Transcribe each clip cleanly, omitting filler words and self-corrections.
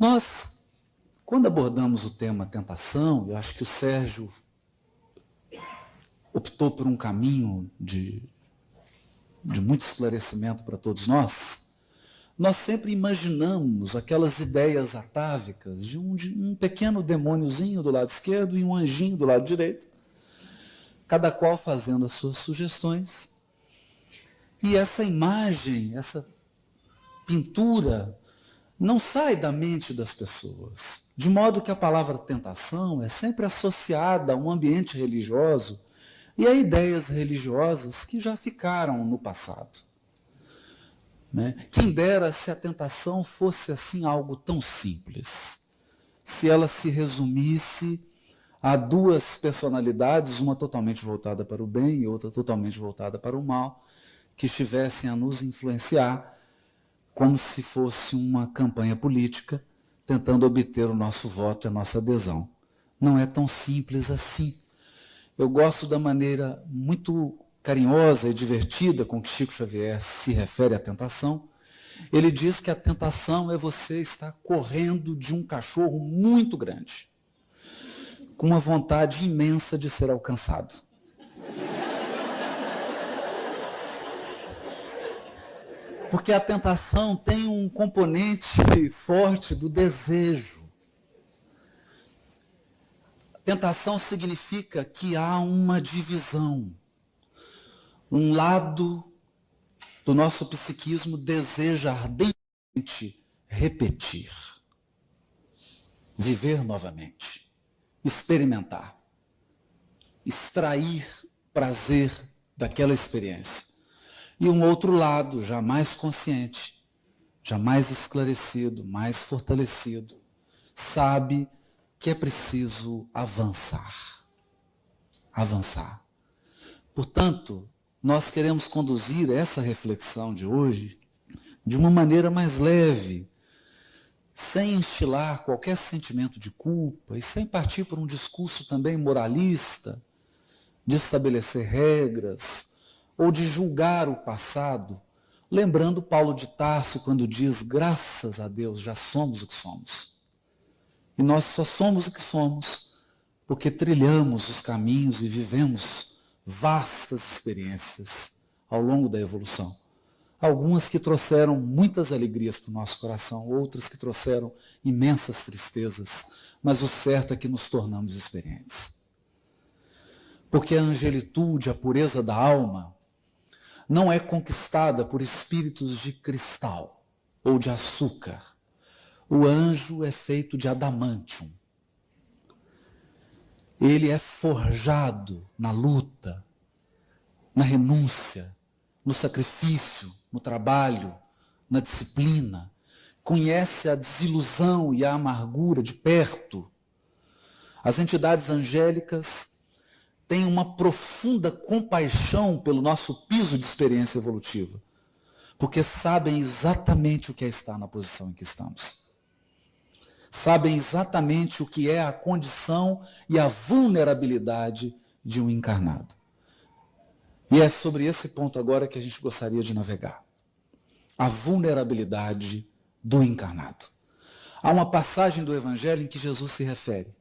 Nós, quando abordamos o tema tentação, eu acho que o Sérgio optou por um caminho de muito esclarecimento para todos nós. Nós sempre imaginamos aquelas ideias atávicas de um pequeno demôniozinho do lado esquerdo e um anjinho do lado direito, cada qual fazendo as suas sugestões. E essa imagem, essa pintura, não sai da mente das pessoas, de modo que a palavra tentação é sempre associada a um ambiente religioso e a ideias religiosas que já ficaram no passado. Quem dera se a tentação fosse assim algo tão simples, se ela se resumisse a duas personalidades, uma totalmente voltada para o bem e outra totalmente voltada para o mal, que estivessem a nos influenciar como se fosse uma campanha política tentando obter o nosso voto e a nossa adesão. Não é tão simples assim. Eu gosto da maneira muito carinhosa e divertida com que Chico Xavier se refere à tentação. Ele diz que a tentação é você estar correndo de um cachorro muito grande, com uma vontade imensa de ser alcançado. Porque a tentação tem um componente forte do desejo. Tentação significa que há uma divisão. Um lado do nosso psiquismo deseja ardentemente repetir, viver novamente, experimentar, extrair prazer daquela experiência. E um outro lado, já mais consciente, já mais esclarecido, mais fortalecido, sabe que é preciso avançar. Avançar. Portanto, nós queremos conduzir essa reflexão de hoje de uma maneira mais leve, sem instilar qualquer sentimento de culpa e sem partir por um discurso também moralista, de estabelecer regras ou de julgar o passado, lembrando Paulo de Tarso quando diz: graças a Deus já somos o que somos. E nós só somos o que somos porque trilhamos os caminhos e vivemos vastas experiências ao longo da evolução. Algumas que trouxeram muitas alegrias para o nosso coração, outras que trouxeram imensas tristezas, mas o certo é que nos tornamos experientes. Porque a angelitude, a pureza da alma, não é conquistada por espíritos de cristal ou de açúcar. O anjo é feito de adamantium. Ele é forjado na luta, na renúncia, no sacrifício, no trabalho, na disciplina. Conhece a desilusão e a amargura de perto. As entidades angélicas têm uma profunda compaixão pelo nosso piso de experiência evolutiva, porque sabem exatamente o que é estar na posição em que estamos. Sabem exatamente o que é a condição e a vulnerabilidade de um encarnado. E é sobre esse ponto agora que a gente gostaria de navegar. A vulnerabilidade do encarnado. Há uma passagem do Evangelho em que Jesus se refere.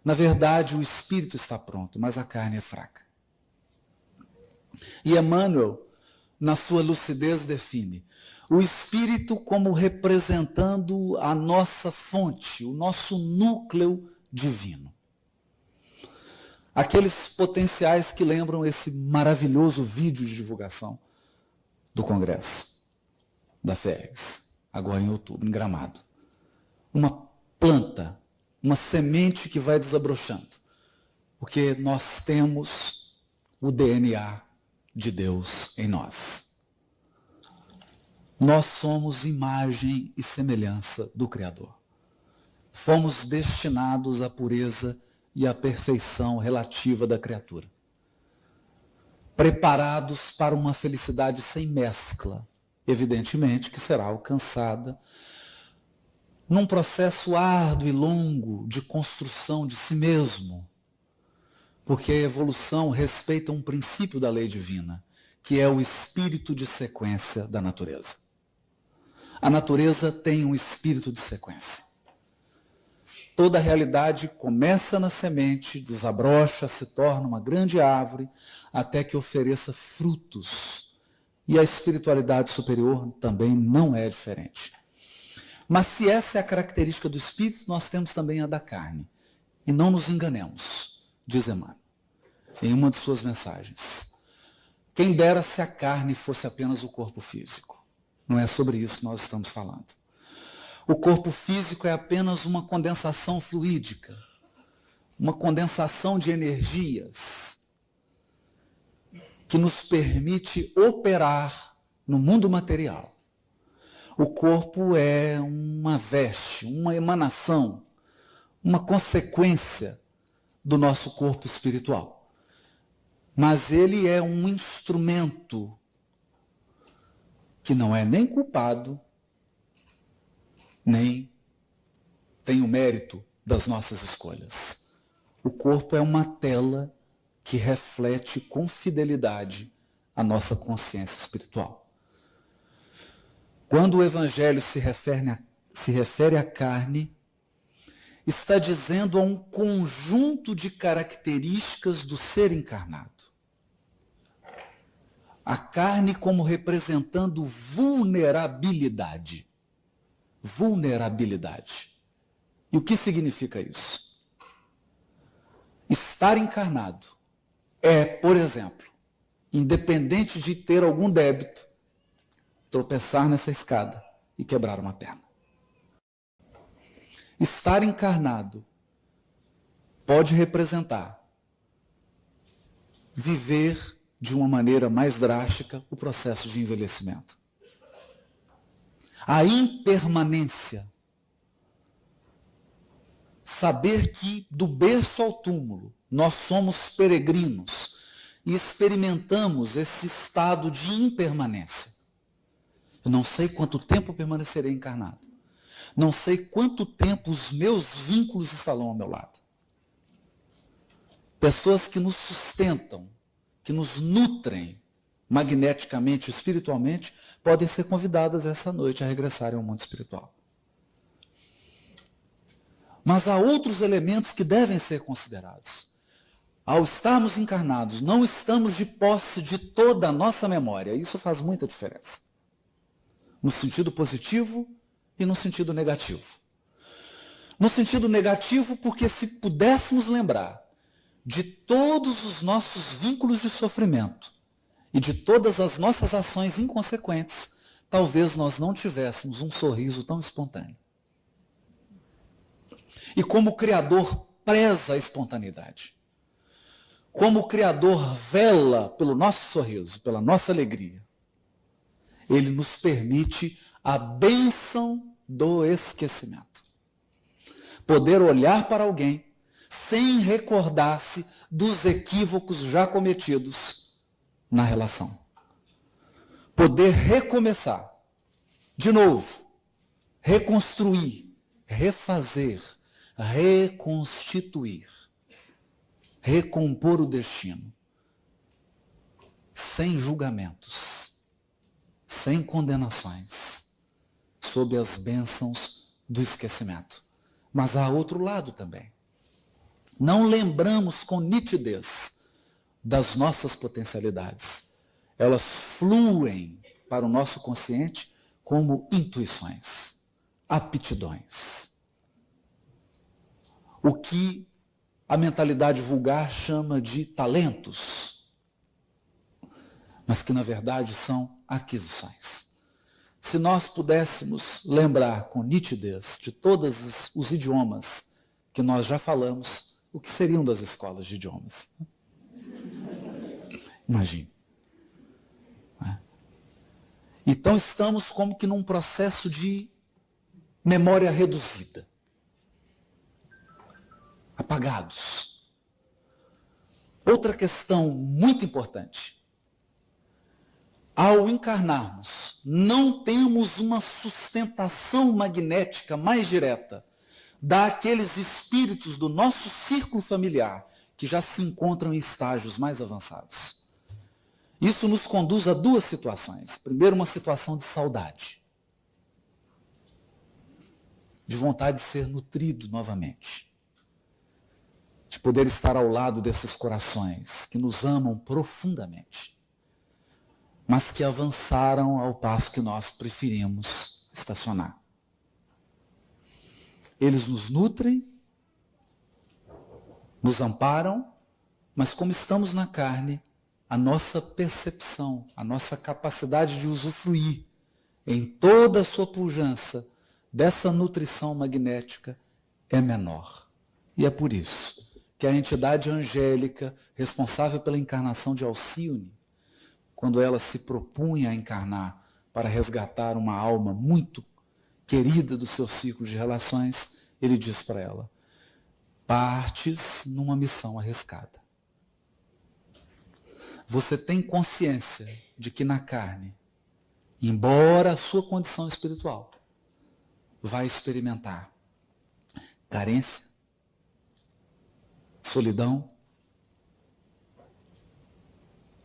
Na verdade, o espírito está pronto, mas a carne é fraca. E Emmanuel, na sua lucidez, define o espírito como representando a nossa fonte, o nosso núcleo divino. Aqueles potenciais que lembram esse maravilhoso vídeo de divulgação do Congresso, da FERGS, agora em outubro, em Gramado. Uma planta, uma semente que vai desabrochando, porque nós temos o DNA de Deus em nós. Nós somos imagem e semelhança do Criador. Fomos destinados à pureza e à perfeição relativa da criatura. Preparados para uma felicidade sem mescla, evidentemente que será alcançada num processo árduo e longo de construção de si mesmo, porque a evolução respeita um princípio da lei divina, que é o espírito de sequência da natureza. A natureza tem um espírito de sequência. Toda a realidade começa na semente, desabrocha, se torna uma grande árvore, até que ofereça frutos. E a espiritualidade superior também não é diferente. Mas se essa é a característica do espírito, nós temos também a da carne. E não nos enganemos, diz Emmanuel, em uma de suas mensagens. Quem dera se a carne fosse apenas o corpo físico. Não é sobre isso que nós estamos falando. O corpo físico é apenas uma condensação fluídica, uma condensação de energias que nos permite operar no mundo material. O corpo é uma veste, uma emanação, uma consequência do nosso corpo espiritual. Mas ele é um instrumento que não é nem culpado, nem tem o mérito das nossas escolhas. O corpo é uma tela que reflete com fidelidade a nossa consciência espiritual. Quando o Evangelho se refere à carne, está dizendo a um conjunto de características do ser encarnado. A carne como representando vulnerabilidade. Vulnerabilidade. E o que significa isso? Estar encarnado é, por exemplo, independente de ter algum débito, tropeçar nessa escada e quebrar uma perna. Estar encarnado pode representar viver de uma maneira mais drástica o processo de envelhecimento. A impermanência. Saber que do berço ao túmulo nós somos peregrinos e experimentamos esse estado de impermanência. Eu não sei quanto tempo permanecerei encarnado. Não sei quanto tempo os meus vínculos estarão ao meu lado. Pessoas que nos sustentam, que nos nutrem magneticamente, espiritualmente, podem ser convidadas essa noite a regressarem ao mundo espiritual. Mas há outros elementos que devem ser considerados. Ao estarmos encarnados, não estamos de posse de toda a nossa memória. Isso faz muita diferença. No sentido positivo e no sentido negativo. No sentido negativo, porque se pudéssemos lembrar de todos os nossos vínculos de sofrimento e de todas as nossas ações inconsequentes, talvez nós não tivéssemos um sorriso tão espontâneo. E como o Criador preza a espontaneidade, como o Criador vela pelo nosso sorriso, pela nossa alegria, Ele nos permite a bênção do esquecimento. Poder olhar para alguém sem recordar-se dos equívocos já cometidos na relação. Poder recomeçar, de novo, reconstruir, refazer, reconstituir, recompor o destino, sem julgamentos, sem condenações, sob as bênçãos do esquecimento. Mas há outro lado também. Não lembramos com nitidez das nossas potencialidades. Elas fluem para o nosso consciente como intuições, aptidões. O que a mentalidade vulgar chama de talentos, mas que na verdade são aquisições. Se nós pudéssemos lembrar com nitidez de todos os idiomas que nós já falamos, o que seriam das escolas de idiomas? Imagine. Então estamos como que num processo de memória reduzida. Apagados. Outra questão muito importante. Ao encarnarmos, não temos uma sustentação magnética mais direta daqueles espíritos do nosso círculo familiar que já se encontram em estágios mais avançados. Isso nos conduz a duas situações. Primeiro, uma situação de saudade. de vontade de ser nutrido novamente, de poder estar ao lado desses corações que nos amam profundamente, mas que avançaram ao passo que nós preferimos estacionar. Eles nos nutrem, nos amparam, mas como estamos na carne, a nossa percepção, a nossa capacidade de usufruir em toda a sua pujança dessa nutrição magnética é menor. E é por isso que a entidade angélica responsável pela encarnação de Alcione, quando ela se propunha a encarnar para resgatar uma alma muito querida do seu ciclo de relações, ele diz para ela: partes numa missão arriscada. Você tem consciência de que na carne, embora a sua condição espiritual, vai experimentar carência, solidão,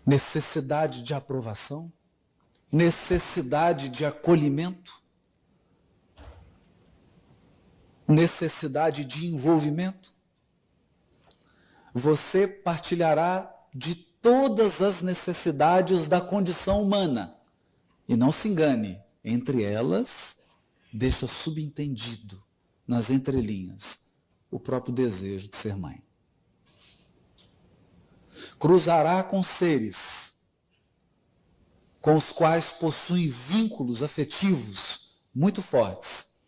necessidade de aprovação, necessidade de acolhimento, necessidade de envolvimento. Você partilhará de todas as necessidades da condição humana. E não se engane, entre elas, deixa subentendido, nas entrelinhas, o próprio desejo de ser mãe. Cruzará com seres com os quais possui vínculos afetivos muito fortes.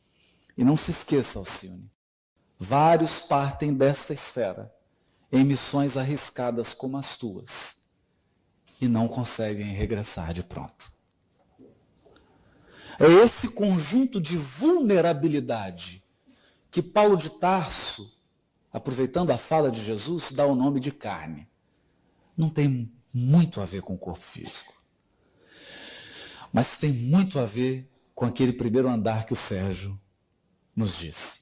E não se esqueça, Alcione, vários partem desta esfera em missões arriscadas como as tuas e não conseguem regressar de pronto. É esse conjunto de vulnerabilidade que Paulo de Tarso, aproveitando a fala de Jesus, dá o nome de carne. Não tem muito a ver com o corpo físico, mas tem muito a ver com aquele primeiro andar que o Sérgio nos disse.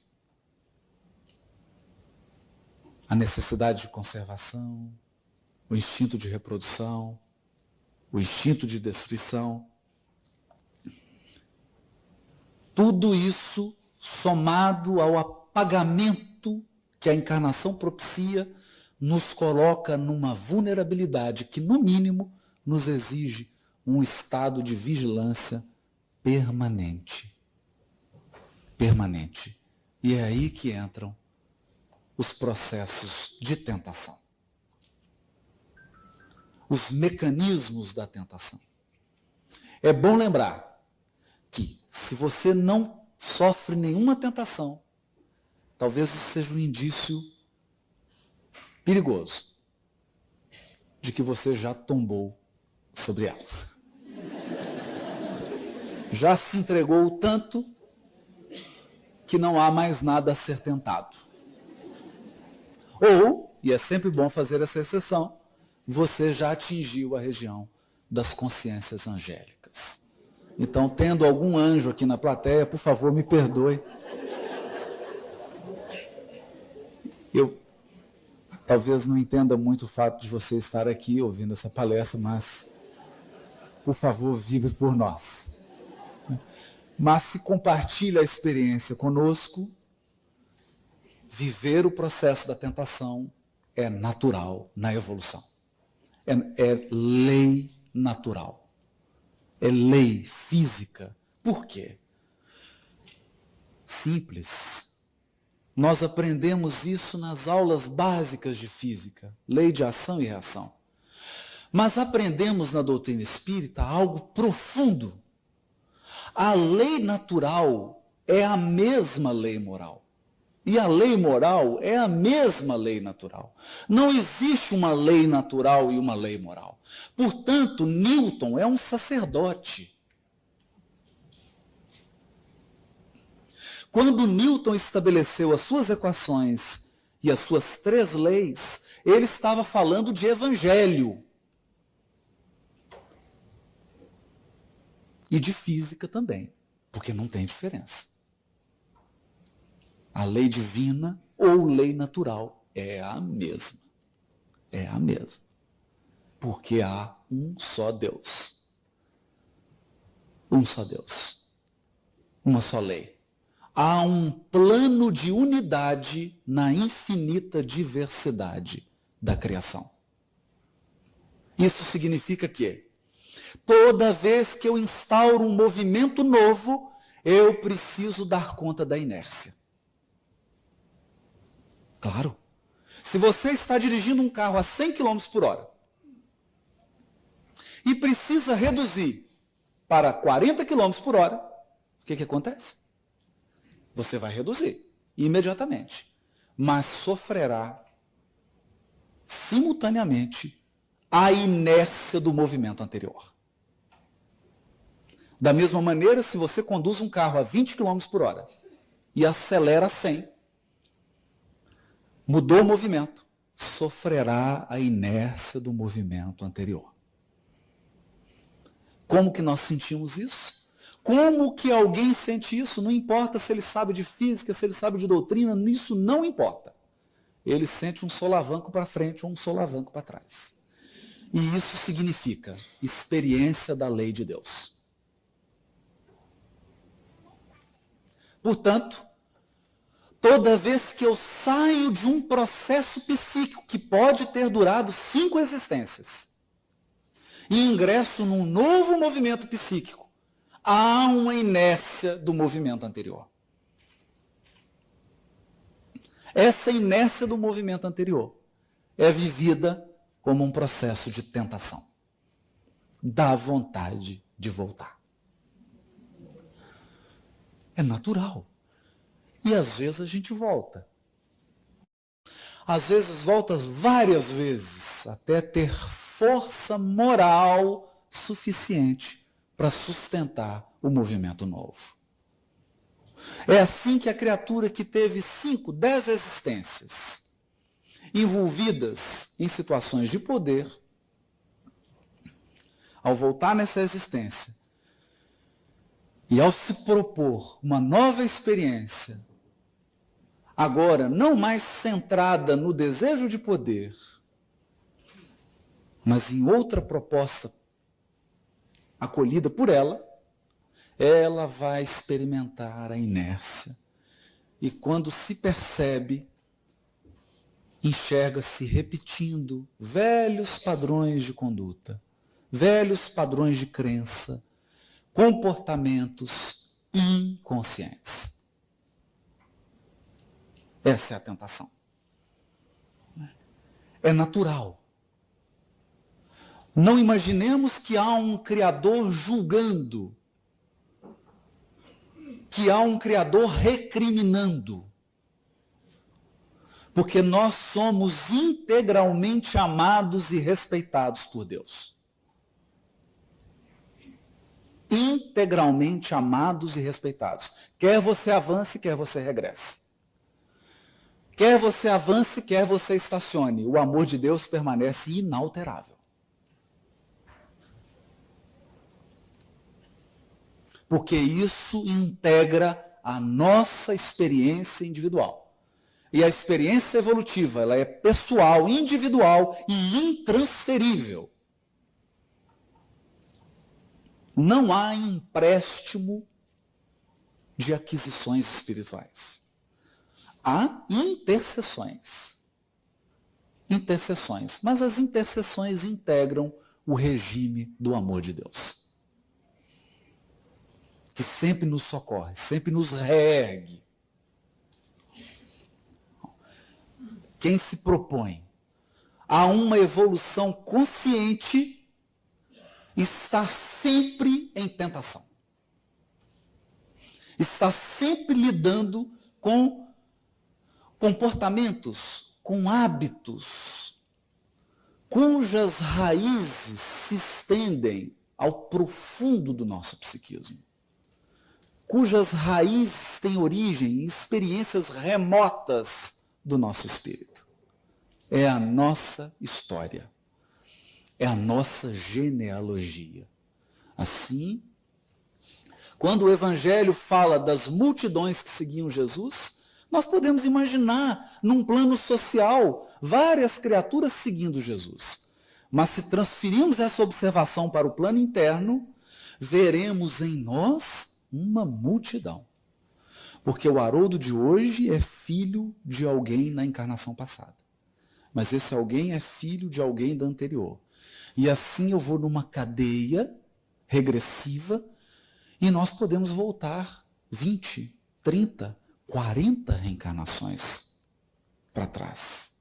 A necessidade de conservação, o instinto de reprodução, o instinto de destruição. Tudo isso somado ao apagamento que a encarnação propicia, nos coloca numa vulnerabilidade que, no mínimo, nos exige um estado de vigilância permanente. Permanente. E é aí que entram os processos de tentação. Os mecanismos da tentação. É bom lembrar que, se você não sofre nenhuma tentação, talvez isso seja um indício perigoso de que você já tombou sobre ela. Já se entregou tanto que não há mais nada a ser tentado. Ou, e é sempre bom fazer essa exceção, você já atingiu a região das consciências angélicas. Então, tendo algum anjo aqui na plateia, por favor, me perdoe. Eu talvez não entenda muito o fato de você estar aqui ouvindo essa palestra, mas, por favor, vibre por nós. Mas se compartilha a experiência conosco, viver o processo da tentação é natural na evolução. É lei natural. É lei física. Por quê? Simples. Nós aprendemos isso nas aulas básicas de física, lei de ação e reação. Mas aprendemos na doutrina espírita algo profundo. A lei natural é a mesma lei moral. E a lei moral é a mesma lei natural. Não existe uma lei natural e uma lei moral. Portanto, Newton é um sacerdote. Quando Newton estabeleceu as suas equações e as suas 3 leis, ele estava falando de evangelho. E de física também, porque não tem diferença. A lei divina ou lei natural é a mesma. É a mesma. Porque há um só Deus. Um só Deus. Uma só lei. há um plano de unidade na infinita diversidade da criação. Isso significa que, toda vez que eu instauro um movimento novo, eu preciso dar conta da inércia. Claro. Se você está dirigindo um carro a 100 km por hora e precisa reduzir para 40 km por hora, o que acontece? Você vai reduzir imediatamente, mas sofrerá simultaneamente a inércia do movimento anterior. Da mesma maneira, se você conduz um carro a 20 km por hora e acelera a 100, mudou o movimento, sofrerá a inércia do movimento anterior. Como que nós sentimos isso? Como que alguém sente isso? Não importa se ele sabe de física, se ele sabe de doutrina, isso não importa. Ele sente um solavanco para frente ou um solavanco para trás. E isso significa experiência da lei de Deus. Portanto, toda vez que eu saio de um processo psíquico que pode ter durado 5 existências e ingresso num novo movimento psíquico, há uma inércia do movimento anterior. Essa inércia do movimento anterior é vivida como um processo de tentação. Dá vontade de voltar. É natural. E às vezes a gente volta. Às vezes volta várias vezes, até ter força moral suficiente para sustentar o movimento novo. É assim que a criatura que teve 5, 10 existências, envolvidas em situações de poder, ao voltar nessa existência e ao se propor uma nova experiência, agora não mais centrada no desejo de poder, mas em outra proposta acolhida por ela, ela vai experimentar a inércia. E quando se percebe, enxerga-se repetindo velhos padrões de conduta, velhos padrões de crença, comportamentos inconscientes. Essa é a tentação. É natural. Não imaginemos que há um Criador julgando, que há um Criador recriminando, porque nós somos integralmente amados e respeitados por Deus. Integralmente amados e respeitados. Quer você avance, quer você regresse. Quer você avance, quer você estacione. O amor de Deus permanece inalterável. Porque isso integra a nossa experiência individual. E a experiência evolutiva, ela é pessoal, individual e intransferível. Não há empréstimo de aquisições espirituais. Há intercessões. Intercessões. Mas as intercessões integram o regime do amor de Deus, que sempre nos socorre, sempre nos reergue. Quem se propõe a uma evolução consciente está sempre em tentação. Está sempre lidando com comportamentos, com hábitos, cujas raízes se estendem ao profundo do nosso psiquismo, cujas raízes têm origem em experiências remotas do nosso espírito. É a nossa história, é a nossa genealogia. Assim, quando o Evangelho fala das multidões que seguiam Jesus, nós podemos imaginar, num plano social, várias criaturas seguindo Jesus. Mas se transferirmos essa observação para o plano interno, veremos em nós uma multidão. Porque o Haroldo de hoje é filho de alguém na encarnação passada. Mas esse alguém é filho de alguém da anterior. E assim eu vou numa cadeia regressiva e nós podemos voltar 20, 30, 40 reencarnações para trás.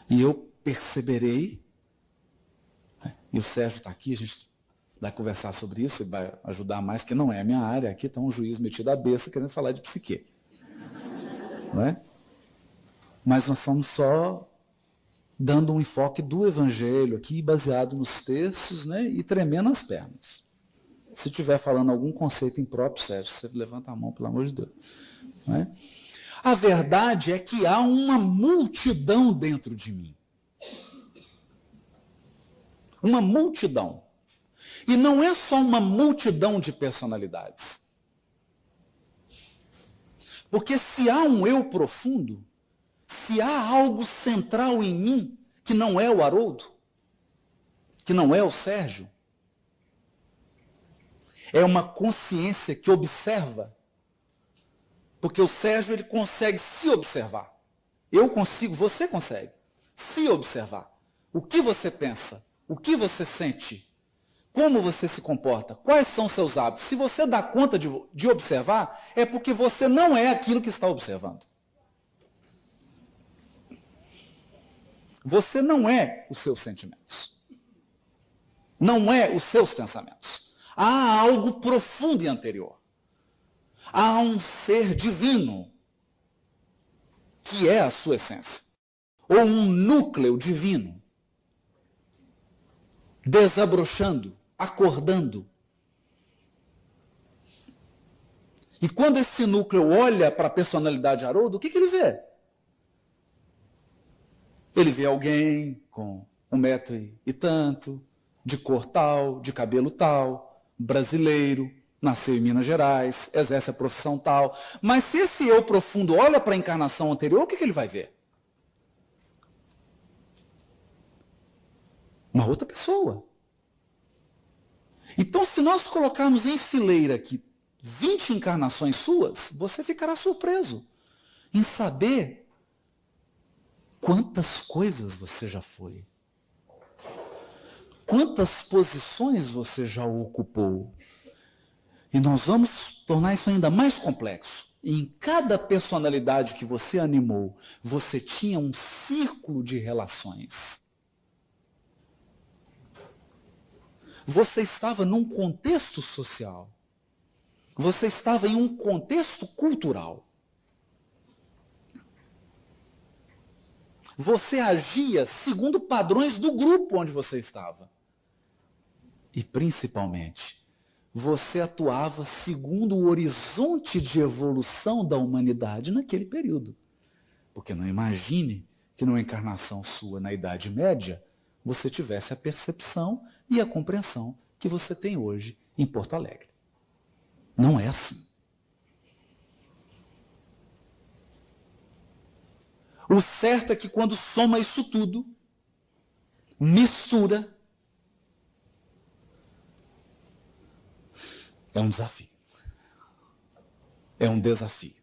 E eu perceberei, e o Sérgio está aqui, a gente vai conversar sobre isso e vai ajudar mais, que não é a minha área, aqui está um juiz metido à besta querendo falar de psique. Não é? Mas nós estamos só dando um enfoque do Evangelho aqui, baseado nos textos, né, e tremendo as pernas. Se estiver falando algum conceito impróprio, Sérgio, você levanta a mão, pelo amor de Deus. Não é? A verdade é que há uma multidão dentro de mim. Uma multidão. E não é só uma multidão de personalidades. Porque se há um eu profundo, se há algo central em mim, que não é o Haroldo, que não é o Sérgio, é uma consciência que observa. Porque o Sérgio, ele consegue se observar. Eu consigo, você consegue se observar. O que você pensa, o que você sente, como você se comporta, quais são os seus hábitos. Se você dá conta de observar, é porque você não é aquilo que está observando. Você não é os seus sentimentos. Não é os seus pensamentos. Há algo profundo e anterior. Há um ser divino, que é a sua essência. Ou um núcleo divino, desabrochando, acordando. E quando esse núcleo olha para a personalidade Haroldo, o que ele vê? Ele vê alguém com 1 metro e tanto, de cor tal, de cabelo tal, brasileiro, nasceu em Minas Gerais, exerce a profissão tal. Mas se esse eu profundo olha para a encarnação anterior, o que ele vai ver? Uma outra pessoa. Então, se nós colocarmos em fileira aqui 20 encarnações suas, você ficará surpreso em saber quantas coisas você já foi. Quantas posições você já ocupou. E nós vamos tornar isso ainda mais complexo. Em cada personalidade que você animou, você tinha um círculo de relações. Você estava num contexto social. Você estava em um contexto cultural. Você agia segundo padrões do grupo onde você estava. E, principalmente, você atuava segundo o horizonte de evolução da humanidade naquele período. Porque não imagine que numa encarnação sua na Idade Média, você tivesse a percepção e a compreensão que você tem hoje em Porto Alegre. Não é assim. O certo é que quando soma isso tudo, mistura, é um desafio. É um desafio.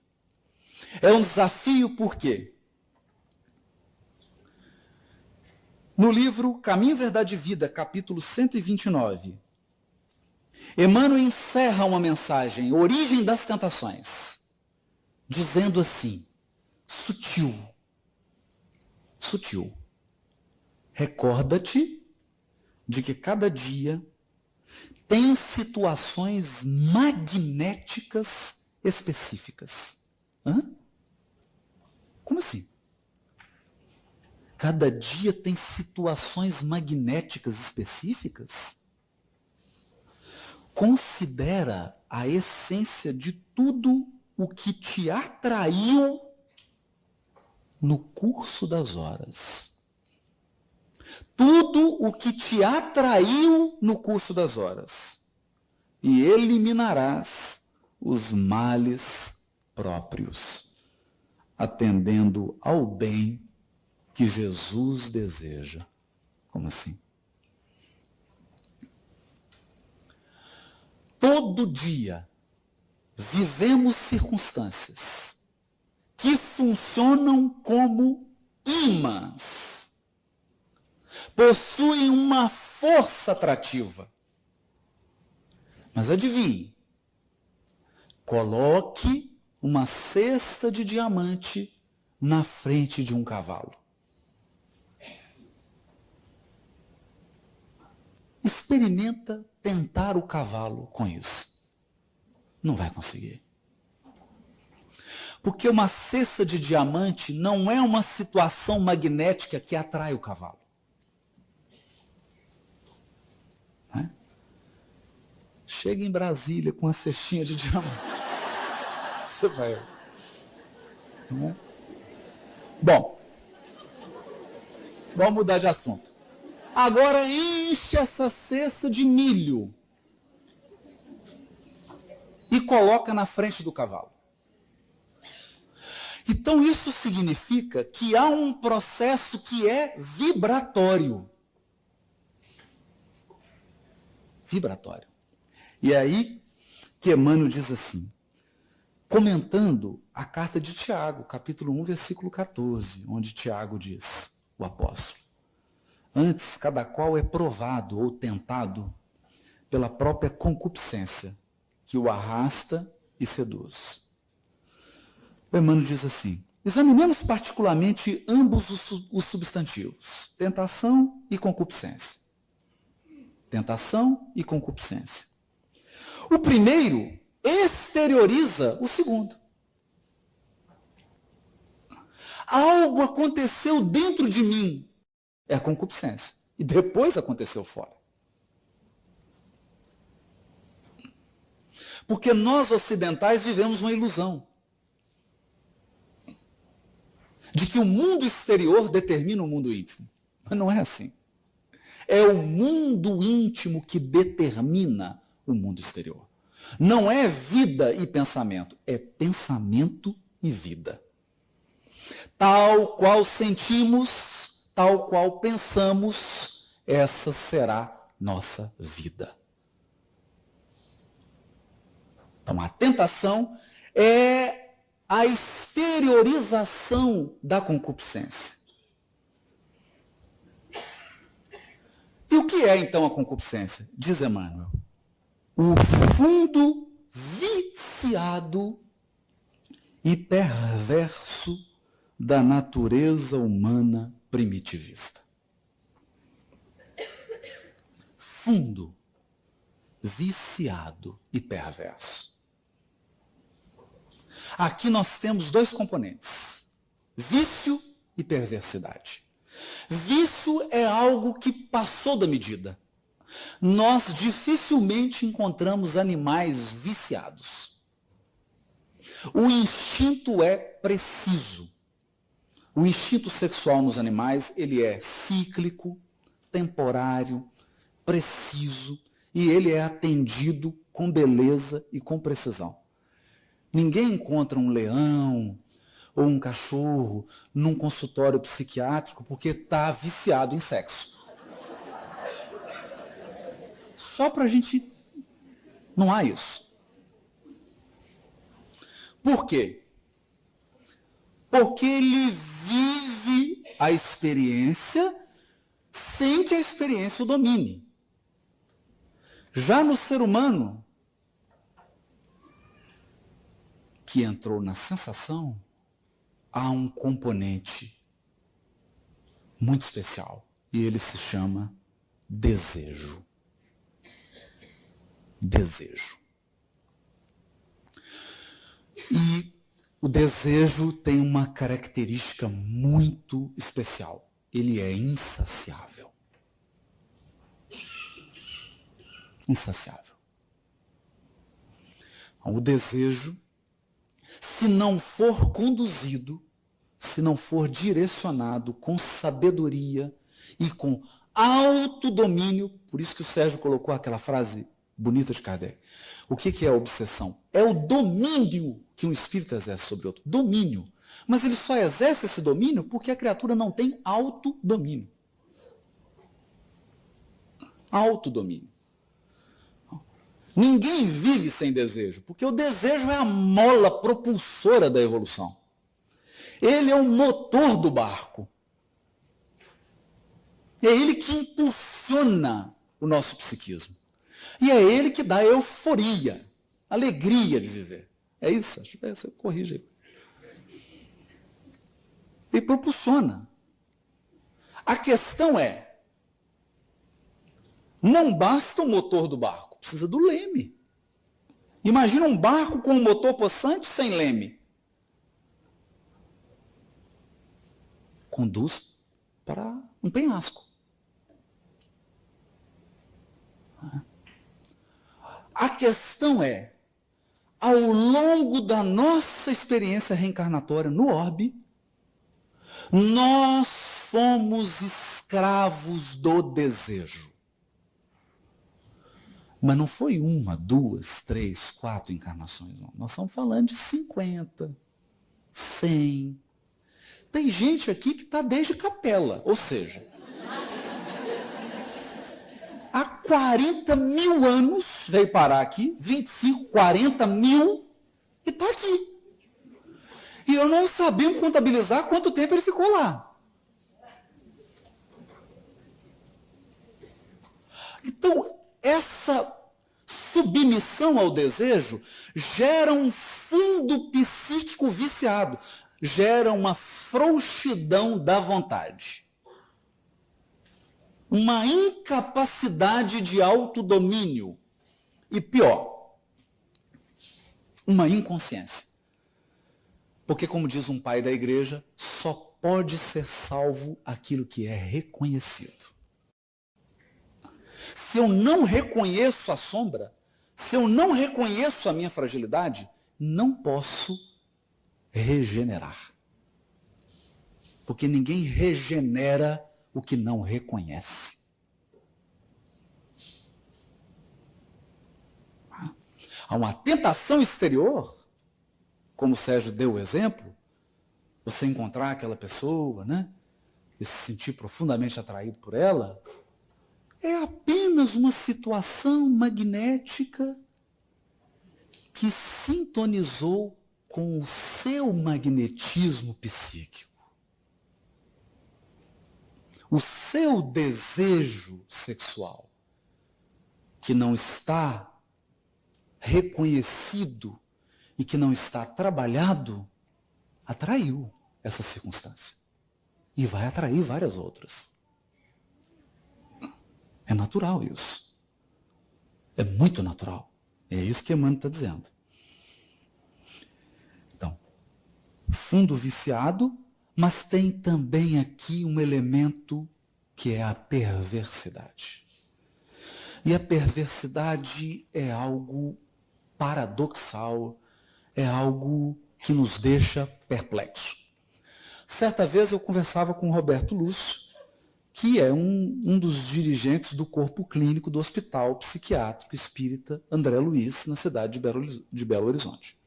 É um desafio por quê? No livro Caminho, Verdade e Vida, capítulo 129, Emmanuel encerra uma mensagem, Origem das Tentações, dizendo assim, sutil, recorda-te de que cada dia tem situações magnéticas específicas. Hã? Como assim? Cada dia tem situações magnéticas específicas? Considera a essência de tudo o que te atraiu no curso das horas. Tudo o que te atraiu no curso das horas. E eliminarás os males próprios, atendendo ao bem que Jesus deseja. Como assim? Todo dia vivemos circunstâncias que funcionam como ímãs, possuem uma força atrativa. Mas adivinhe, coloque uma cesta de diamante na frente de um cavalo. Experimenta tentar o cavalo com isso. Não vai conseguir. Porque uma cesta de diamante não é uma situação magnética que atrai o cavalo. Não é? Chega em Brasília com uma cestinha de diamante. Você vai. Não é? Bom, vamos mudar de assunto. Agora enche essa cesta de milho e coloca na frente do cavalo. Então isso significa que há um processo que é vibratório. Vibratório. E é aí que Emmanuel diz assim, comentando a carta de Tiago, capítulo 1, versículo 14, onde Tiago diz, o apóstolo, antes cada qual é provado ou tentado pela própria concupiscência, que o arrasta e seduz. O Emmanuel diz assim, examinemos particularmente ambos os substantivos, tentação e concupiscência. Tentação e concupiscência. O primeiro exterioriza o segundo. Algo aconteceu dentro de mim, é a concupiscência, e depois aconteceu fora. Porque nós ocidentais vivemos uma ilusão de que o mundo exterior determina o mundo íntimo. Mas não é assim. É o mundo íntimo que determina o mundo exterior. Não é vida e pensamento, é pensamento e vida. Tal qual sentimos, tal qual pensamos, essa será nossa vida. Então a tentação é a exteriorização da concupiscência. E o que é então a concupiscência? Diz Emmanuel. O fundo viciado e perverso da natureza humana primitivista. Fundo viciado e perverso. Aqui nós temos dois componentes, vício e perversidade. Vício é algo que passou da medida. Nós dificilmente encontramos animais viciados. O instinto é preciso. O instinto sexual nos animais, ele é cíclico, temporário, preciso, e ele é atendido com beleza e com precisão. Ninguém encontra um leão ou um cachorro num consultório psiquiátrico porque está viciado em sexo. Só para a gente... Não há isso. Por quê? Porque ele vive a experiência sem que a experiência o domine. Já no ser humano, que entrou na sensação, há um componente muito especial. E ele se chama desejo. Desejo. E o desejo tem uma característica muito especial. Ele é insaciável. Insaciável. O desejo, se não for conduzido, se não for direcionado com sabedoria e com autodomínio, por isso que o Sérgio colocou aquela frase bonita de Kardec. O que é a obsessão? É o domínio que um espírito exerce sobre outro. Domínio. Mas ele só exerce esse domínio porque a criatura não tem autodomínio. Autodomínio. Ninguém vive sem desejo, porque o desejo é a mola propulsora da evolução. Ele é o motor do barco. É ele que impulsiona o nosso psiquismo. E é ele que dá euforia, alegria de viver. É isso? Acho que você corrige aí. E propulsiona. A questão é, não basta o motor do barco, precisa do leme. Imagina um barco com um motor possante sem leme. Conduz para um penhasco. A questão é, ao longo da nossa experiência reencarnatória no orbe, nós fomos escravos do desejo. Mas não foi 1, 2, 3, 4 encarnações, não. Nós estamos falando de 50, 100. Tem gente aqui que está desde capela, ou seja, há 40 mil anos veio parar aqui, 25, 40 mil, e está aqui. E eu não sabia contabilizar quanto tempo ele ficou lá. Então, essa submissão ao desejo gera um fundo psíquico viciado, gera uma frouxidão da vontade. Uma incapacidade de autodomínio. E pior, uma inconsciência. Porque, como diz um pai da igreja, só pode ser salvo aquilo que é reconhecido. Se eu não reconheço a sombra, se eu não reconheço a minha fragilidade, não posso regenerar. Porque ninguém regenera o que não reconhece. Há uma tentação exterior, como o Sérgio deu o exemplo, você encontrar aquela pessoa, né, e se sentir profundamente atraído por ela, é apenas uma situação magnética que sintonizou com o seu magnetismo psíquico. O seu desejo sexual, que não está reconhecido e que não está trabalhado, atraiu essa circunstância. E vai atrair várias outras. É natural isso. É muito natural. É isso que Emmanuel está dizendo. Então, fundo viciado, mas tem também aqui um elemento que é a perversidade. E a perversidade é algo paradoxal, é algo que nos deixa perplexo. Certa vez eu conversava com o Roberto Lúcio, que é um dos dirigentes do corpo clínico do Hospital Psiquiátrico Espírita André Luiz, na cidade de Belo Horizonte.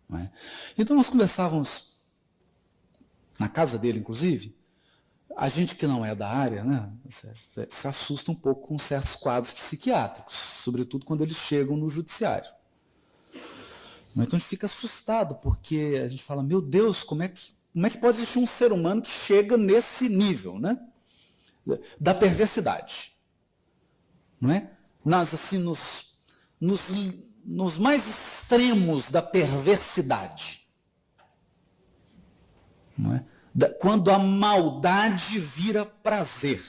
Não é? Então nós conversávamos na casa dele, inclusive. A gente que não é da área, né, se assusta um pouco com certos quadros psiquiátricos, sobretudo quando eles chegam no judiciário. Então a gente fica assustado, porque a gente fala, meu Deus, como é que pode existir um ser humano que chega nesse nível, né? Da perversidade, não é? Nos mais extremos da perversidade, não é? Quando a maldade vira prazer,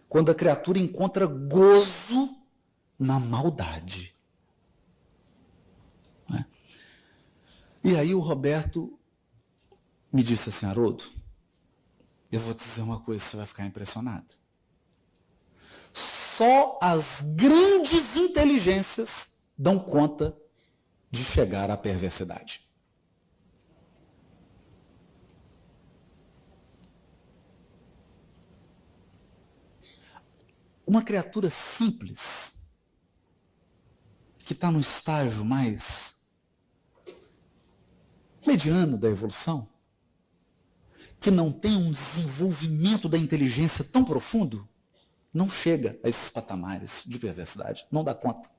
quando a criatura encontra gozo na maldade, não é? E aí o Roberto me disse assim, Haroldo, eu vou te dizer uma coisa, você vai ficar impressionado. Só as grandes inteligências dão conta de chegar à perversidade. Uma criatura simples, que está no estágio mais mediano da evolução, que não tem um desenvolvimento da inteligência tão profundo, não chega a esses patamares de perversidade, não dá conta.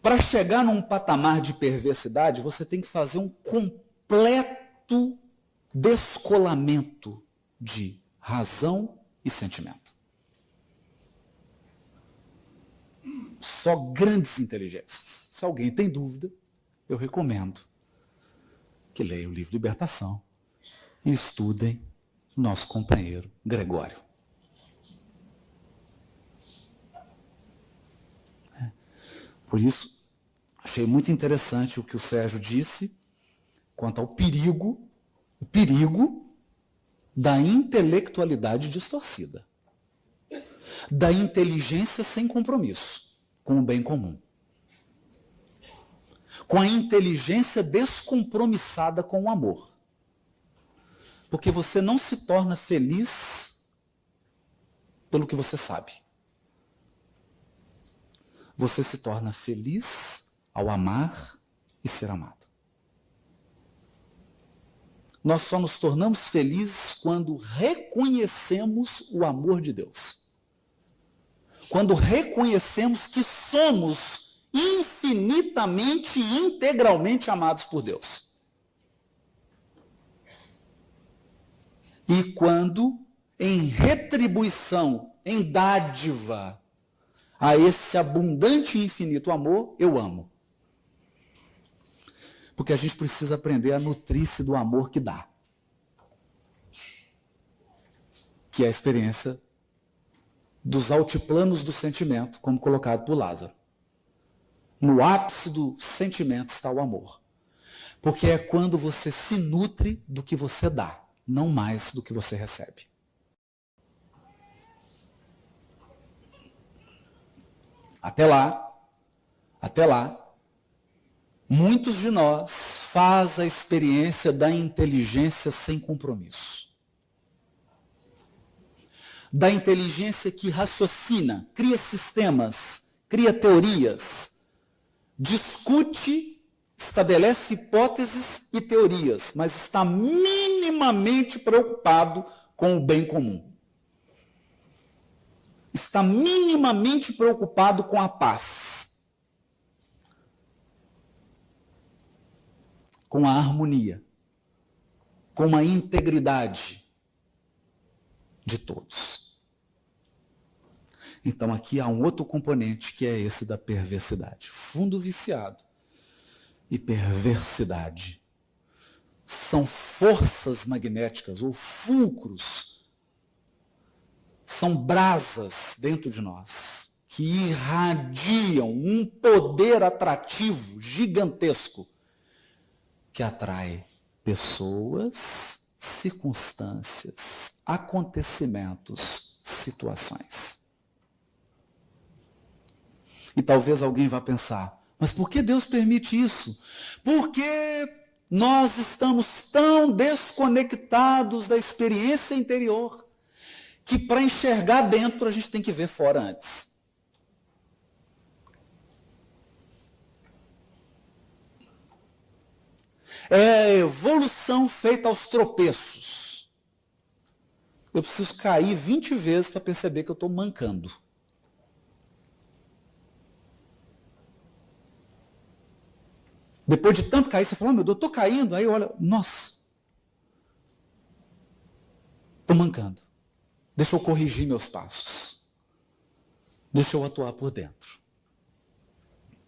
Para chegar num patamar de perversidade, você tem que fazer um completo descolamento de razão e sentimento. Só grandes inteligências. Se alguém tem dúvida, eu recomendo que leia o livro Libertação e estudem nosso companheiro Gregório. Por isso, achei muito interessante o que o Sérgio disse quanto ao perigo da intelectualidade distorcida, da inteligência sem compromisso com o bem comum, com a inteligência descompromissada com o amor. Porque você não se torna feliz pelo que você sabe. Você se torna feliz ao amar e ser amado. Nós só nos tornamos felizes quando reconhecemos o amor de Deus. Quando reconhecemos que somos infinitamente e integralmente amados por Deus. E quando, em retribuição, em dádiva, a esse abundante e infinito amor, eu amo. Porque a gente precisa aprender a nutrir-se do amor que dá. Que é a experiência dos altiplanos do sentimento, como colocado por Lázaro. No ápice do sentimento está o amor. Porque é quando você se nutre do que você dá, não mais do que você recebe. Até lá, muitos de nós fazem a experiência da inteligência sem compromisso. Da inteligência que raciocina, cria sistemas, cria teorias, discute, estabelece hipóteses e teorias, mas está minimamente preocupado com o bem comum. Está minimamente preocupado com a paz, com a harmonia, com a integridade de todos. Então aqui há um outro componente que é esse da perversidade. Fundo viciado e perversidade são forças magnéticas ou fulcros, são brasas dentro de nós que irradiam um poder atrativo gigantesco que atrai pessoas, circunstâncias, acontecimentos, situações. E talvez alguém vá pensar, mas por que Deus permite isso? Porque nós estamos tão desconectados da experiência interior que para enxergar dentro a gente tem que ver fora antes. É a evolução feita aos tropeços. Eu preciso cair 20 vezes para perceber que eu estou mancando. Depois de tanto cair, você fala, meu Deus, eu estou caindo. Aí olha, nossa, estou mancando. Deixa eu corrigir meus passos. Deixa eu atuar por dentro.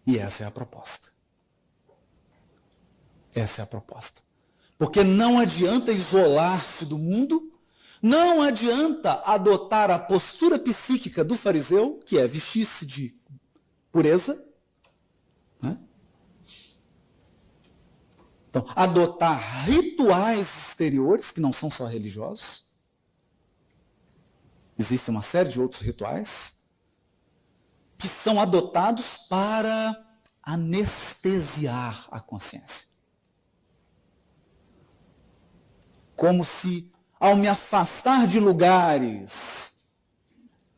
E essa é a proposta. Essa é a proposta. Porque não adianta isolar-se do mundo, não adianta adotar a postura psíquica do fariseu, que é vestir-se de pureza, né? Então, adotar rituais exteriores, que não são só religiosos. Existe uma série de outros rituais que são adotados para anestesiar a consciência. Como se, ao me afastar de lugares,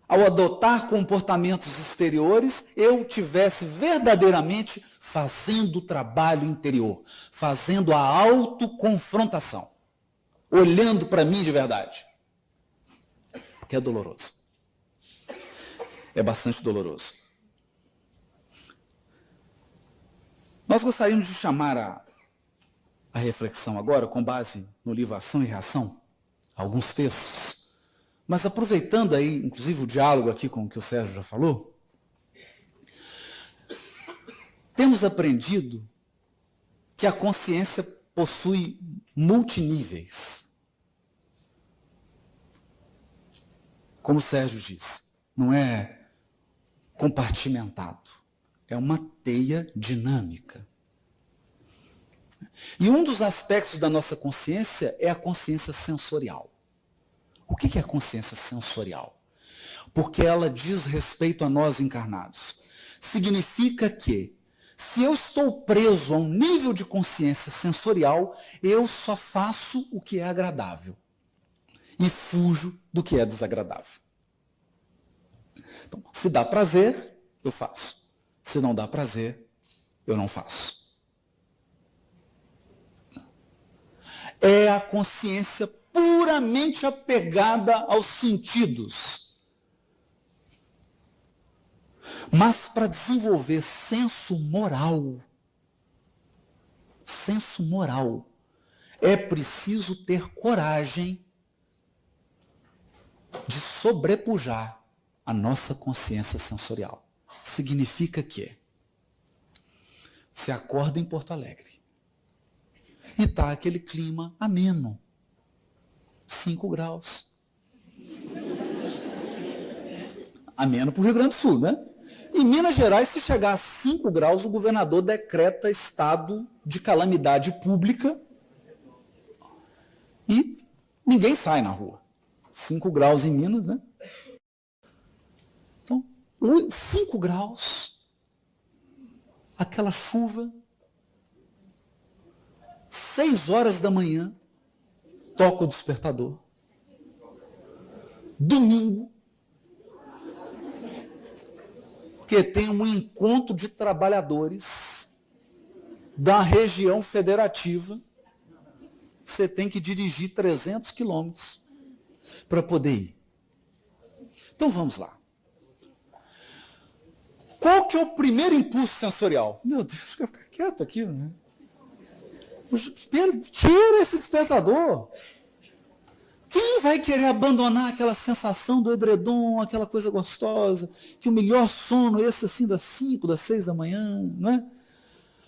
ao adotar comportamentos exteriores, eu tivesse verdadeiramente fazendo o trabalho interior, fazendo a autoconfrontação, olhando para mim de verdade. que é doloroso. É bastante doloroso. Nós gostaríamos de chamar a reflexão agora, com base no livro Ação e Reação, alguns textos, mas aproveitando aí, inclusive, o diálogo aqui com o que o Sérgio já falou, temos aprendido que a consciência possui multiníveis. Como o Sérgio disse, não é compartimentado, é uma teia dinâmica. E um dos aspectos da nossa consciência é a consciência sensorial. O que é a consciência sensorial? Porque ela diz respeito a nós encarnados. Significa que, se eu estou preso a um nível de consciência sensorial, eu só faço o que é agradável e fujo do que é desagradável. Então, se dá prazer, eu faço. Se não dá prazer, eu não faço. É a consciência puramente apegada aos sentidos. Mas para desenvolver senso moral, é preciso ter coragem de sobrepujar a nossa consciência sensorial. Significa que você acorda em Porto Alegre e está aquele clima ameno, 5 graus. Ameno para o Rio Grande do Sul, né? Em Minas Gerais, se chegar a 5 graus, o governador decreta estado de calamidade pública e ninguém sai na rua. 5 graus em Minas, né? Então, 5 graus, aquela chuva, 6 horas da manhã, toca o despertador. Domingo, porque tem um encontro de trabalhadores da região federativa. Você tem que dirigir 300 quilômetros para poder ir. Então vamos lá. Qual que é o primeiro impulso sensorial? Meu Deus, eu vou ficar quieto aqui, né? Tira esse despertador. Quem vai querer abandonar aquela sensação do edredom, aquela coisa gostosa, que o melhor sono, esse assim das 5, das 6 da manhã, não é?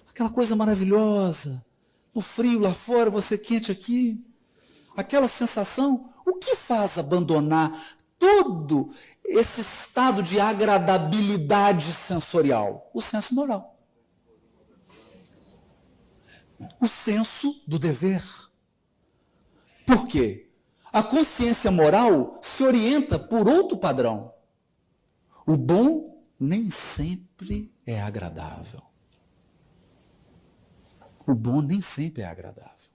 Aquela coisa maravilhosa, no frio lá fora, você quente aqui. Aquela sensação, o que faz abandonar todo esse estado de agradabilidade sensorial? O senso moral. O senso do dever. Por quê? A consciência moral se orienta por outro padrão. O bom nem sempre é agradável. O bom nem sempre é agradável.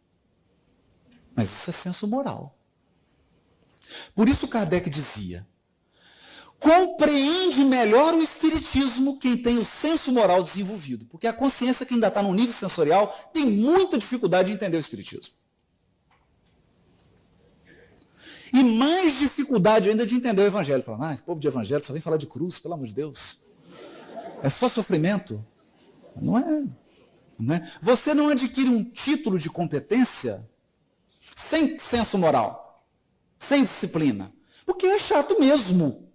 Mas isso é senso moral. Por isso Kardec dizia: compreende melhor o espiritismo quem tem o senso moral desenvolvido. Porque a consciência que ainda está no nível sensorial tem muita dificuldade de entender o espiritismo. E mais dificuldade ainda de entender o evangelho. Falando, esse povo de evangelho só vem falar de cruz, pelo amor de Deus. É só sofrimento. Não é. Não é. Você não adquire um título de competência sem senso moral, sem disciplina. Porque é chato mesmo.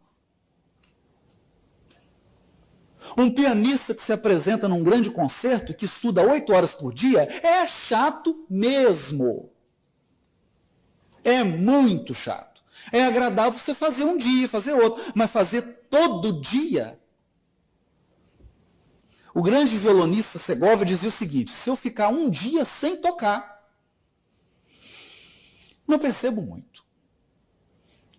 Um pianista que se apresenta num grande concerto, que estuda 8 horas por dia, é chato mesmo. É muito chato. É agradável você fazer um dia, fazer outro, mas fazer todo dia. O grande violonista Segovia dizia o seguinte: se eu ficar um dia sem tocar, não percebo muito.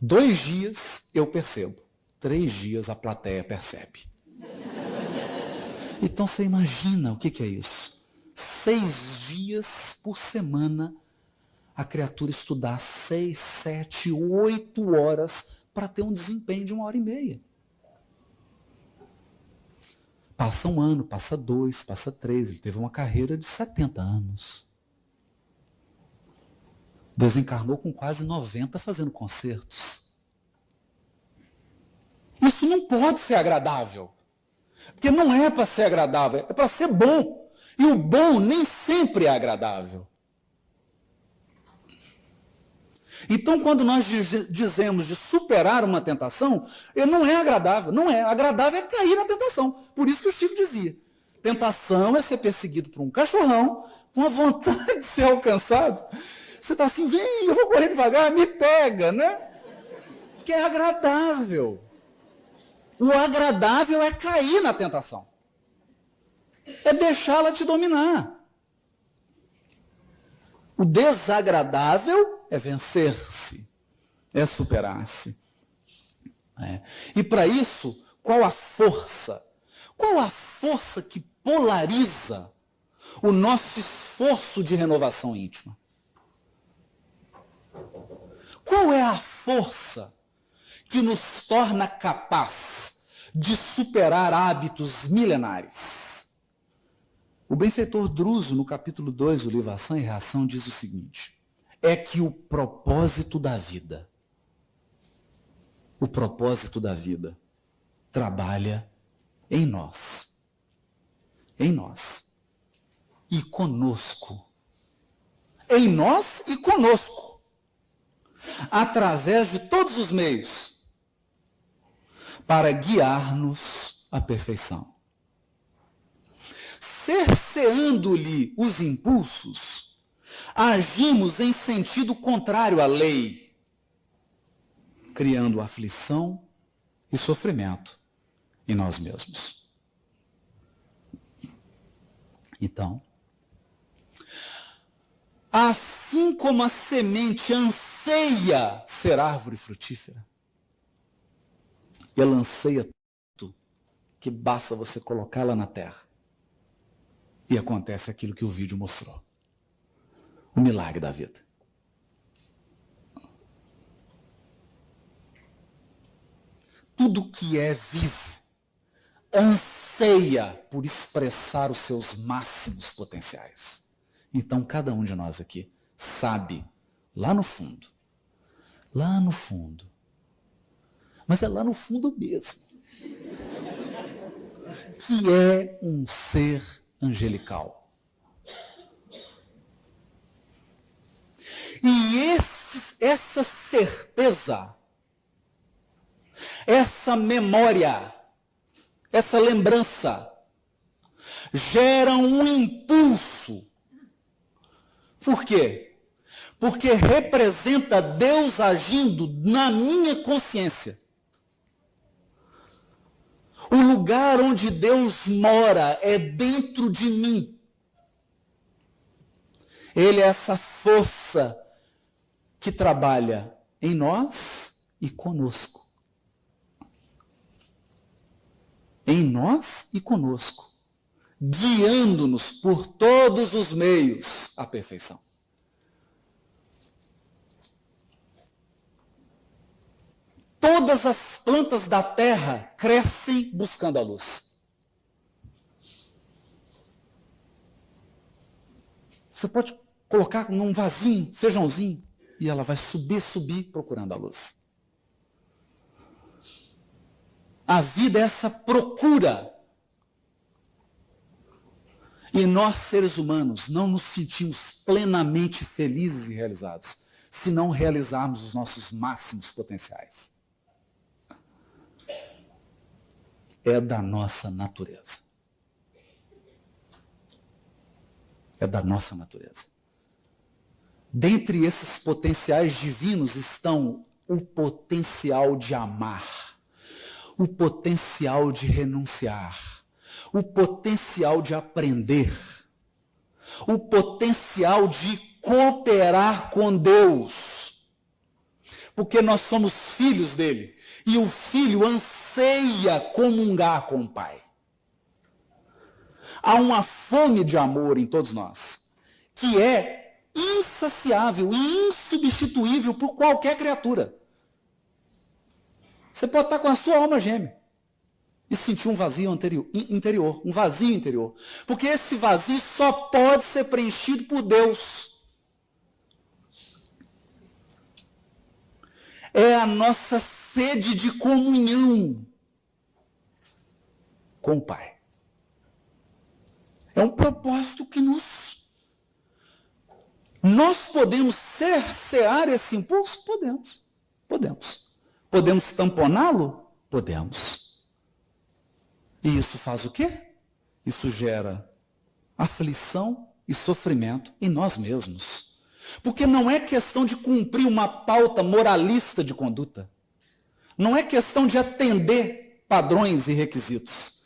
2 dias eu percebo. 3 dias a plateia percebe. Então você imagina o que é isso? 6 dias por semana a criatura estudar 6, 7, 8 horas para ter um desempenho de 1h30. Passa 1 ano, passa 2, passa 3. Ele teve uma carreira de 70 anos. Desencarnou com quase 90 fazendo concertos. isso não pode ser agradável. Porque não é para ser agradável, é para ser bom. E o bom nem sempre é agradável. Então, quando nós dizemos de superar uma tentação, não é agradável. Não é. Agradável é cair na tentação. Por isso que o Chico dizia. Tentação é ser perseguido por um cachorrão com a vontade de ser alcançado. Você está assim, vem, eu vou correr devagar, me pega, né? Que é agradável. O agradável é cair na tentação. É deixá-la te dominar. O desagradável é vencer-se, é superar-se. E para isso, qual a força? Qual a força que polariza o nosso esforço de renovação íntima? Qual é a força que nos torna capaz de superar hábitos milenares? O benfeitor Druso, no capítulo 2 do livro Ação e Reação, diz o seguinte: é que o propósito da vida trabalha em nós, e conosco, através de todos os meios, para guiar-nos à perfeição. Cerceando-lhe os impulsos, agimos em sentido contrário à lei, criando aflição e sofrimento em nós mesmos. Então, assim como a semente anseia ser árvore frutífera, ela anseia tanto que basta você colocá-la na terra e acontece aquilo que o vídeo mostrou. O milagre da vida. Tudo que é vivo anseia por expressar os seus máximos potenciais. Então, cada um de nós aqui sabe, lá no fundo, mas é lá no fundo mesmo, que é um ser angelical. E essa certeza, essa memória, essa lembrança, geram um impulso. Por quê? Porque representa Deus agindo na minha consciência. O lugar onde Deus mora é dentro de mim. Ele é essa força que trabalha em nós e conosco. Em nós e conosco, guiando-nos por todos os meios à perfeição. Todas as plantas da terra crescem buscando a luz. Você pode colocar num vasinho, feijãozinho, e ela vai subir procurando a luz. A vida é essa procura. E nós, seres humanos, não nos sentimos plenamente felizes e realizados se não realizarmos os nossos máximos potenciais. É da nossa natureza. É da nossa natureza. Dentre esses potenciais divinos estão o potencial de amar, o potencial de renunciar, o potencial de aprender, o potencial de cooperar com Deus, porque nós somos filhos dele, e o filho anseia comungar com o Pai. Há uma fome de amor em todos nós, que é insaciável e insubstituível por qualquer criatura. Você pode estar com a sua alma gêmea e sentir um vazio interior, um vazio interior. Porque esse vazio só pode ser preenchido por Deus. É a nossa sede de comunhão com o Pai. É um propósito que nós podemos cercear esse impulso? Podemos. Podemos. Podemos tamponá-lo? Podemos. E isso faz o quê? Isso gera aflição e sofrimento em nós mesmos. Porque não é questão de cumprir uma pauta moralista de conduta. Não é questão de atender padrões e requisitos.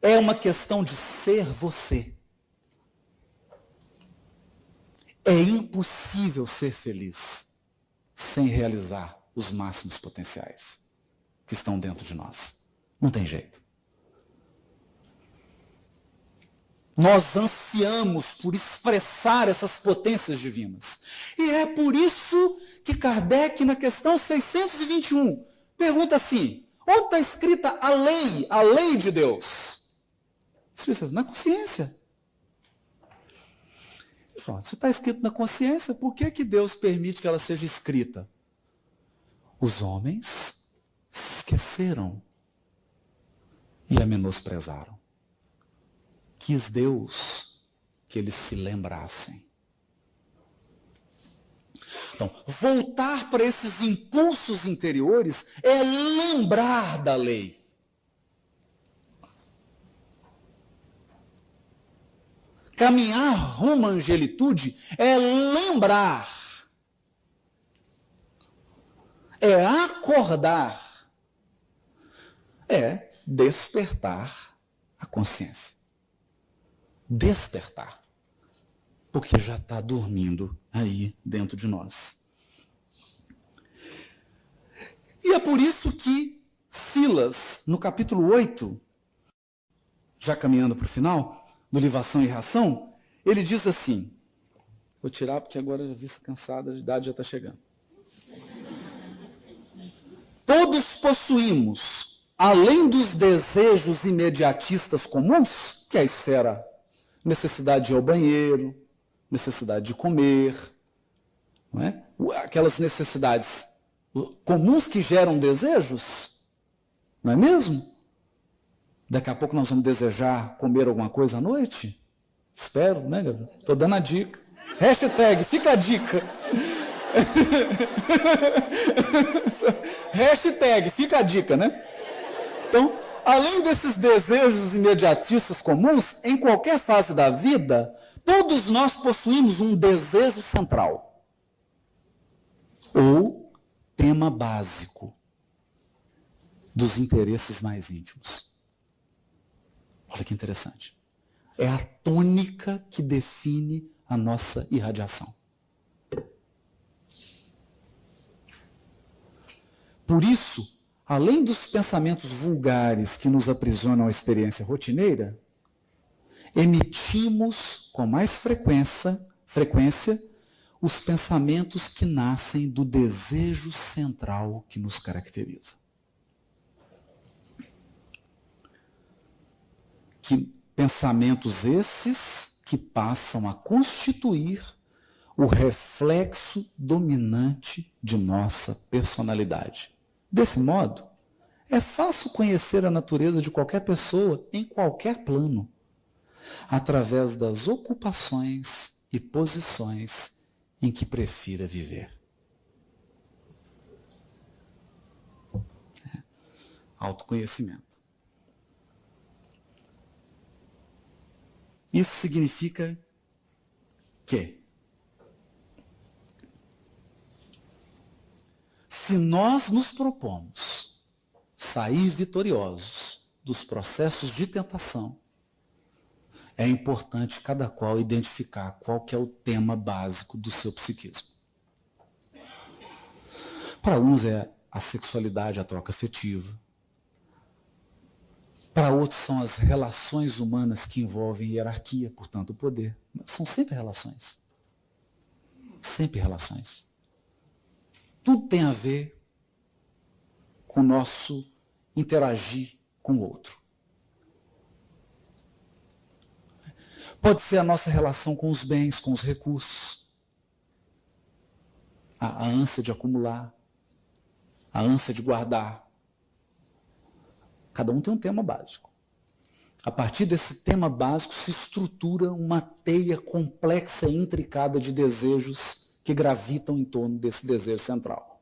É uma questão de ser você. É impossível ser feliz sem realizar os máximos potenciais que estão dentro de nós. Não tem jeito. Nós ansiamos por expressar essas potências divinas. E é por isso que Kardec, na questão 621, pergunta assim: onde está escrita a lei de Deus? Na consciência. Se está escrito na consciência, por que Deus permite que ela seja escrita? Os homens se esqueceram e a menosprezaram. Quis Deus que eles se lembrassem. Então, voltar para esses impulsos interiores é lembrar da lei. Caminhar rumo à angelitude é lembrar, é acordar, é despertar a consciência. Despertar, porque já está dormindo aí dentro de nós. E é por isso que Silas, no capítulo 8, já caminhando para o final, do livro Ação e Reação, ele diz assim, vou tirar porque agora a vista cansada, a idade já está chegando. Todos possuímos, além dos desejos imediatistas comuns, que é a esfera, necessidade de ir ao banheiro, necessidade de comer, não é? Aquelas necessidades comuns que geram desejos, não é mesmo? Daqui a pouco nós vamos desejar comer alguma coisa à noite? Espero, né, Gabriel? Estou dando a dica. Hashtag, fica a dica. Hashtag, fica a dica, né? Então, além desses desejos imediatistas comuns, em qualquer fase da vida, todos nós possuímos um desejo central. Ou tema básico dos interesses mais íntimos. Olha que interessante. É a tônica que define a nossa irradiação. Por isso, além dos pensamentos vulgares que nos aprisionam à experiência rotineira, emitimos com mais frequência os pensamentos que nascem do desejo central que nos caracteriza. Que pensamentos esses que passam a constituir o reflexo dominante de nossa personalidade. Desse modo, é fácil conhecer a natureza de qualquer pessoa em qualquer plano, através das ocupações e posições em que prefira viver. Autoconhecimento. Isso significa que, se nós nos propomos sair vitoriosos dos processos de tentação, é importante cada qual identificar qual que é o tema básico do seu psiquismo. Para uns é a sexualidade, a troca afetiva. Para outros são as relações humanas que envolvem hierarquia, portanto o poder. Mas são sempre relações. Sempre relações. Tudo tem a ver com o nosso interagir com o outro. Pode ser a nossa relação com os bens, com os recursos. A ânsia de acumular, a ânsia de guardar. Cada um tem um tema básico. A partir desse tema básico se estrutura uma teia complexa e intricada de desejos que gravitam em torno desse desejo central.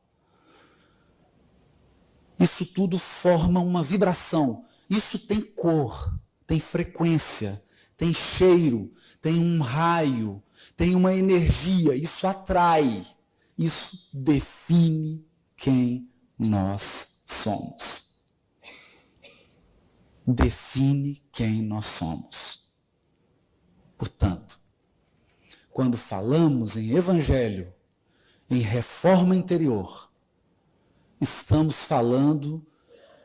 Isso tudo forma uma vibração. Isso tem cor, tem frequência, tem cheiro, tem um raio, tem uma energia. Isso atrai, isso define quem nós somos. Define quem nós somos. Portanto, quando falamos em evangelho, em reforma interior, estamos falando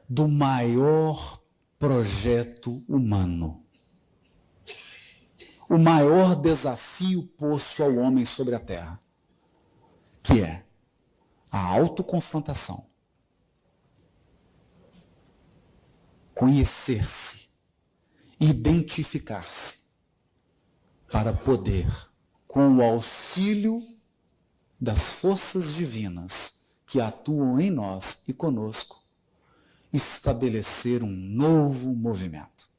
do maior projeto humano. O maior desafio posto ao homem sobre a terra, que é a autoconfrontação. Conhecer-se, identificar-se, para poder, com o auxílio das forças divinas que atuam em nós e conosco, estabelecer um novo movimento,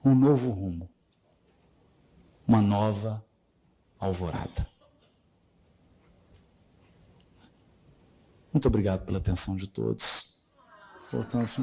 um novo rumo, uma nova alvorada. Muito obrigado pela atenção de todos. Voltamos.